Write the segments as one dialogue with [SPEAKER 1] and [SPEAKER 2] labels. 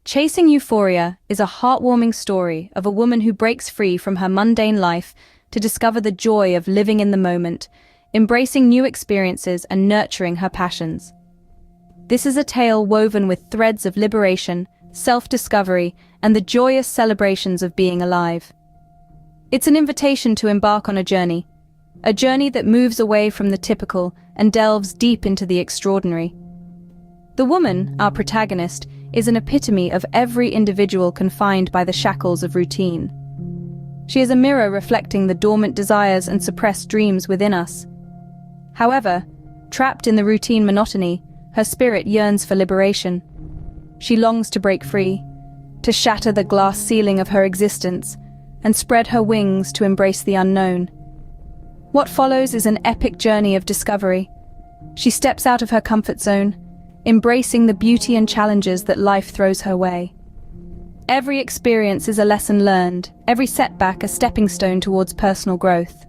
[SPEAKER 1] Chasing Euphoria is a heartwarming story of a woman who breaks free from her mundane life to discover the joy of living in the moment, embracing new experiences and nurturing her passions. This is a tale woven with threads of liberation, self-discovery, and the joyous celebrations of being alive. It's an invitation to embark on a journey that moves away from the typical and delves deep into the extraordinary. The woman, our protagonist, is an epitome of every individual confined by the shackles of routine. She is a mirror reflecting the dormant desires and suppressed dreams within us. However, trapped in the routine monotony, her spirit yearns for liberation. She longs to break free, to shatter the glass ceiling of her existence, and spread her wings to embrace the unknown. What follows is an epic journey of discovery. She steps out of her comfort zone, embracing the beauty and challenges that life throws her way. Every experience is a lesson learned, every setback a stepping stone towards personal growth.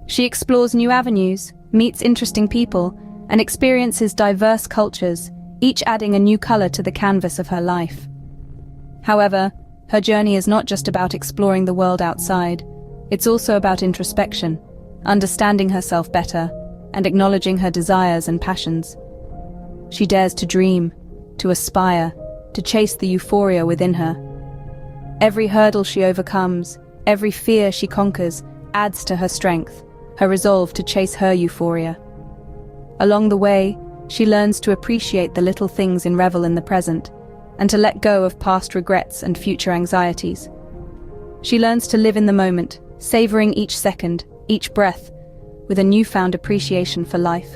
[SPEAKER 1] She explores new avenues, meets interesting people, and experiences diverse cultures, each adding a new color to the canvas of her life. However, her journey is not just about exploring the world outside. It's also about introspection, understanding herself better, and acknowledging her desires and passions. She dares to dream, to aspire, to chase the euphoria within her. Every hurdle she overcomes, every fear she conquers, adds to her strength, her resolve to chase her euphoria. Along the way, she learns to appreciate the little things and revel in the present, and to let go of past regrets and future anxieties. She learns to live in the moment, savoring each second, each breath, with a newfound appreciation for life.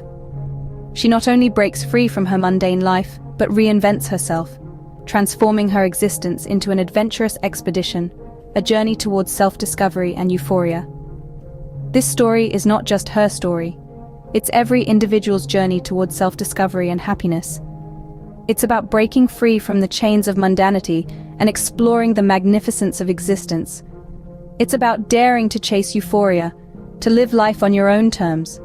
[SPEAKER 1] She not only breaks free from her mundane life, but reinvents herself, transforming her existence into an adventurous expedition, a journey towards self-discovery and euphoria. This story is not just her story. It's every individual's journey towards self-discovery and happiness. It's about breaking free from the chains of mundanity and exploring the magnificence of existence. It's about daring to chase euphoria, to live life on your own terms.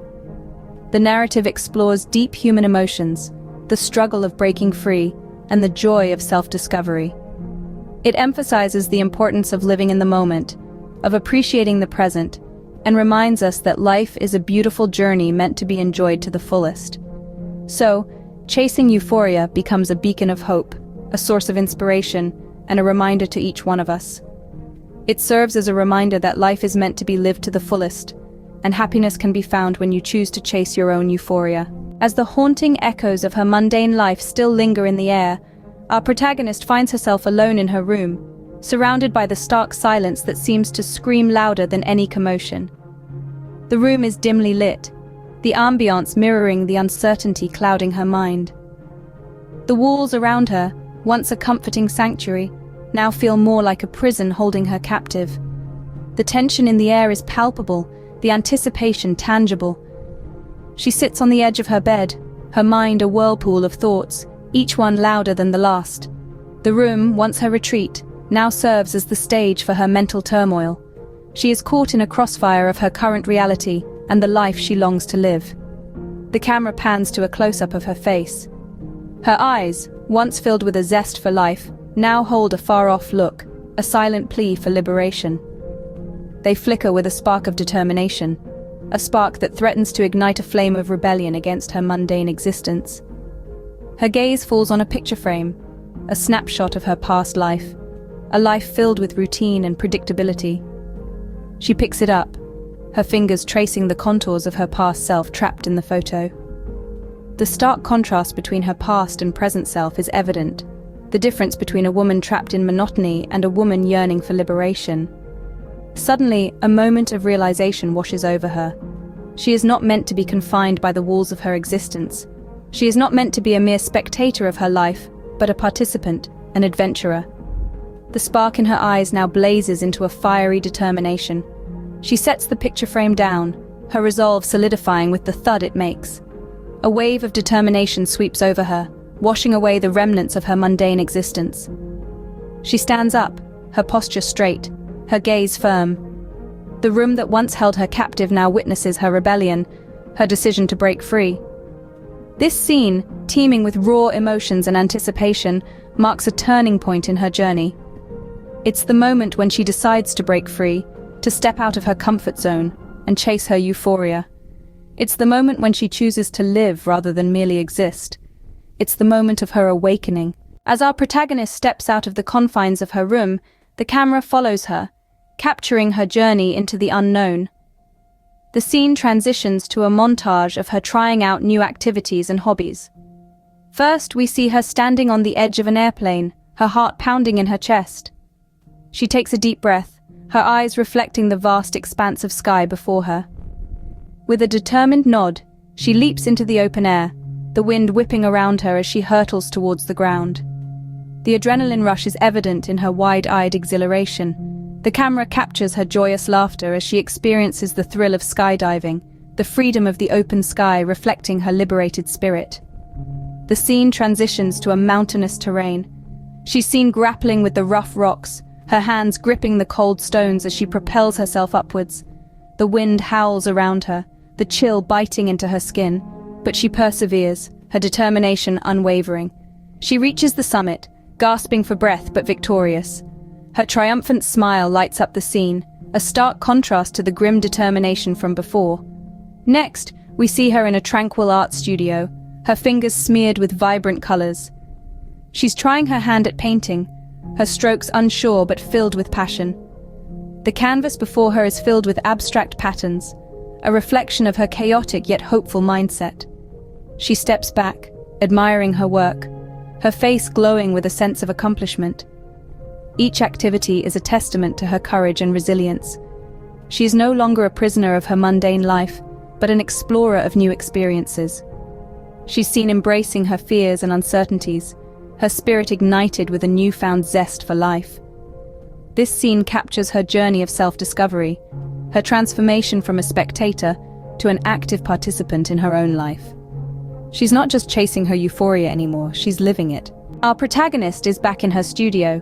[SPEAKER 1] The narrative explores deep human emotions, the struggle of breaking free, and the joy of self-discovery. It emphasizes the importance of living in the moment, of appreciating the present, and reminds us that life is a beautiful journey meant to be enjoyed to the fullest. So, chasing euphoria becomes a beacon of hope, a source of inspiration, and a reminder to each one of us. It serves as a reminder that life is meant to be lived to the fullest, and happiness can be found when you choose to chase your own euphoria. As the haunting echoes of her mundane life still linger in the air, our protagonist finds herself alone in her room, surrounded by the stark silence that seems to scream louder than any commotion. The room is dimly lit, the ambiance mirroring the uncertainty clouding her mind. The walls around her, once a comforting sanctuary, now feel more like a prison holding her captive. The tension in the air is palpable, the anticipation tangible. She sits on the edge of her bed, her mind a whirlpool of thoughts, each one louder than the last. The room, once her retreat, now serves as the stage for her mental turmoil. She is caught in a crossfire of her current reality and the life she longs to live. The camera pans to a close-up of her face. Her eyes, once filled with a zest for life, now hold a far-off look, a silent plea for liberation. They flicker with a spark of determination, a spark that threatens to ignite a flame of rebellion against her mundane existence. Her gaze falls on a picture frame, a snapshot of her past life, a life filled with routine and predictability. She picks it up, her fingers tracing the contours of her past self trapped in the photo. The stark contrast between her past and present self is evident, the difference between a woman trapped in monotony and a woman yearning for liberation. Suddenly, a moment of realization washes over her. She is not meant to be confined by the walls of her existence. She is not meant to be a mere spectator of her life, but a participant, an adventurer. The spark in her eyes now blazes into a fiery determination. She sets the picture frame down, her resolve solidifying with the thud it makes. A wave of determination sweeps over her, washing away the remnants of her mundane existence. She stands up, her posture straight, her gaze firm. The room that once held her captive now witnesses her rebellion, her decision to break free. This scene, teeming with raw emotions and anticipation, marks a turning point in her journey. It's the moment when she decides to break free, to step out of her comfort zone and chase her euphoria. It's the moment when she chooses to live rather than merely exist. It's the moment of her awakening. As our protagonist steps out of the confines of her room, the camera follows her, capturing her journey into the unknown. The scene transitions to a montage of her trying out new activities and hobbies. First, we see her standing on the edge of an airplane, her heart pounding in her chest. She takes a deep breath, her eyes reflecting the vast expanse of sky before her. With a determined nod, she leaps into the open air, the wind whipping around her as she hurtles towards the ground. The adrenaline rush is evident in her wide-eyed exhilaration. The camera captures her joyous laughter as she experiences the thrill of skydiving, the freedom of the open sky reflecting her liberated spirit. The scene transitions to a mountainous terrain. She's seen grappling with the rough rocks, her hands gripping the cold stones as she propels herself upwards. The wind howls around her, the chill biting into her skin, but she perseveres, her determination unwavering. She reaches the summit, gasping for breath but victorious. Her triumphant smile lights up the scene, a stark contrast to the grim determination from before. Next, we see her in a tranquil art studio, her fingers smeared with vibrant colors. She's trying her hand at painting, her strokes unsure but filled with passion. The canvas before her is filled with abstract patterns, a reflection of her chaotic yet hopeful mindset. She steps back, admiring her work, her face glowing with a sense of accomplishment. Each activity is a testament to her courage and resilience. She is no longer a prisoner of her mundane life, but an explorer of new experiences. She's seen embracing her fears and uncertainties, her spirit ignited with a newfound zest for life. This scene captures her journey of self-discovery, her transformation from a spectator to an active participant in her own life. She's not just chasing her euphoria anymore, she's living it. Our protagonist is back in her studio,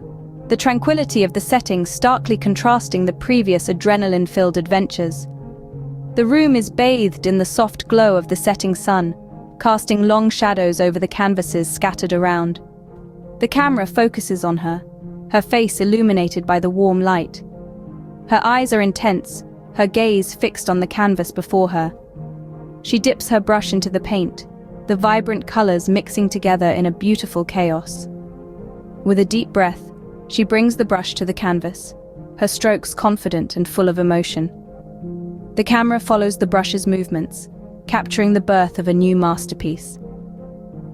[SPEAKER 1] the tranquility of the setting starkly contrasting the previous adrenaline-filled adventures. The room is bathed in the soft glow of the setting sun, casting long shadows over the canvases scattered around. The camera focuses on her, her face illuminated by the warm light. Her eyes are intense, her gaze fixed on the canvas before her. She dips her brush into the paint, the vibrant colors mixing together in a beautiful chaos. With a deep breath, she brings the brush to the canvas, her strokes confident and full of emotion. The camera follows the brush's movements, capturing the birth of a new masterpiece.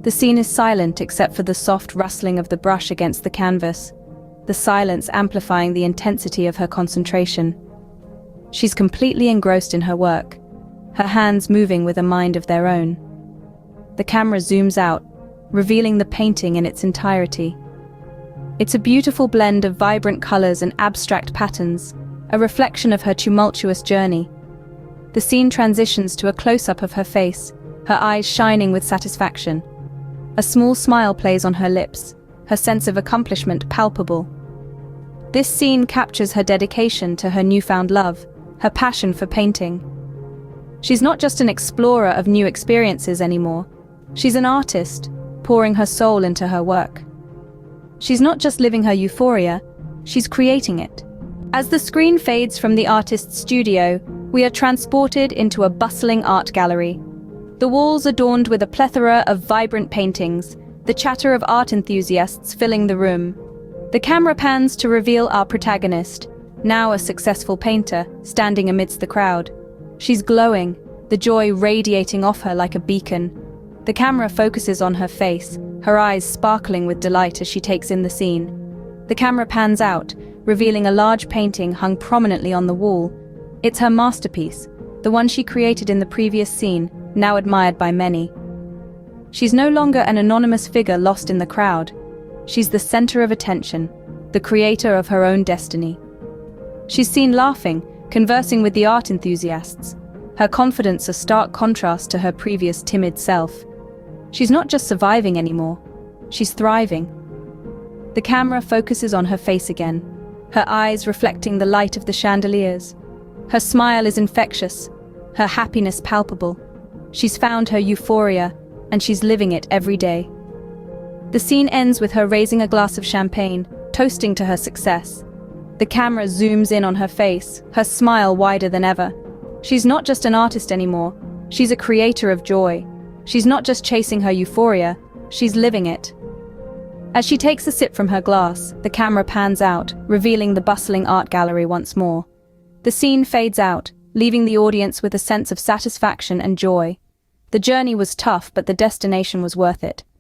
[SPEAKER 1] The scene is silent except for the soft rustling of the brush against the canvas, the silence amplifying the intensity of her concentration. She's completely engrossed in her work, her hands moving with a mind of their own. The camera zooms out, revealing the painting in its entirety. It's a beautiful blend of vibrant colors and abstract patterns, a reflection of her tumultuous journey. The scene transitions to a close-up of her face, her eyes shining with satisfaction. A small smile plays on her lips, her sense of accomplishment palpable. This scene captures her dedication to her newfound love, her passion for painting. She's not just an explorer of new experiences anymore. She's an artist, pouring her soul into her work. She's not just living her euphoria, she's creating it. As the screen fades from the artist's studio, we are transported into a bustling art gallery. The walls adorned with a plethora of vibrant paintings, the chatter of art enthusiasts filling the room. The camera pans to reveal our protagonist, now a successful painter, standing amidst the crowd. She's glowing, the joy radiating off her like a beacon. The camera focuses on her face, her eyes sparkling with delight as she takes in the scene. The camera pans out, revealing a large painting hung prominently on the wall. It's her masterpiece, the one she created in the previous scene, now admired by many. She's no longer an anonymous figure lost in the crowd. She's the center of attention, the creator of her own destiny. She's seen laughing, conversing with the art enthusiasts, her confidence a stark contrast to her previous timid self. She's not just surviving anymore, she's thriving. The camera focuses on her face again, her eyes reflecting the light of the chandeliers. Her smile is infectious, her happiness palpable. She's found her euphoria, and she's living it every day. The scene ends with her raising a glass of champagne, toasting to her success. The camera zooms in on her face, her smile wider than ever. She's not just an artist anymore, she's a creator of joy. She's not just chasing her euphoria, she's living it. As she takes a sip from her glass, the camera pans out, revealing the bustling art gallery once more. The scene fades out, leaving the audience with a sense of satisfaction and joy. The journey was tough, but the destination was worth it.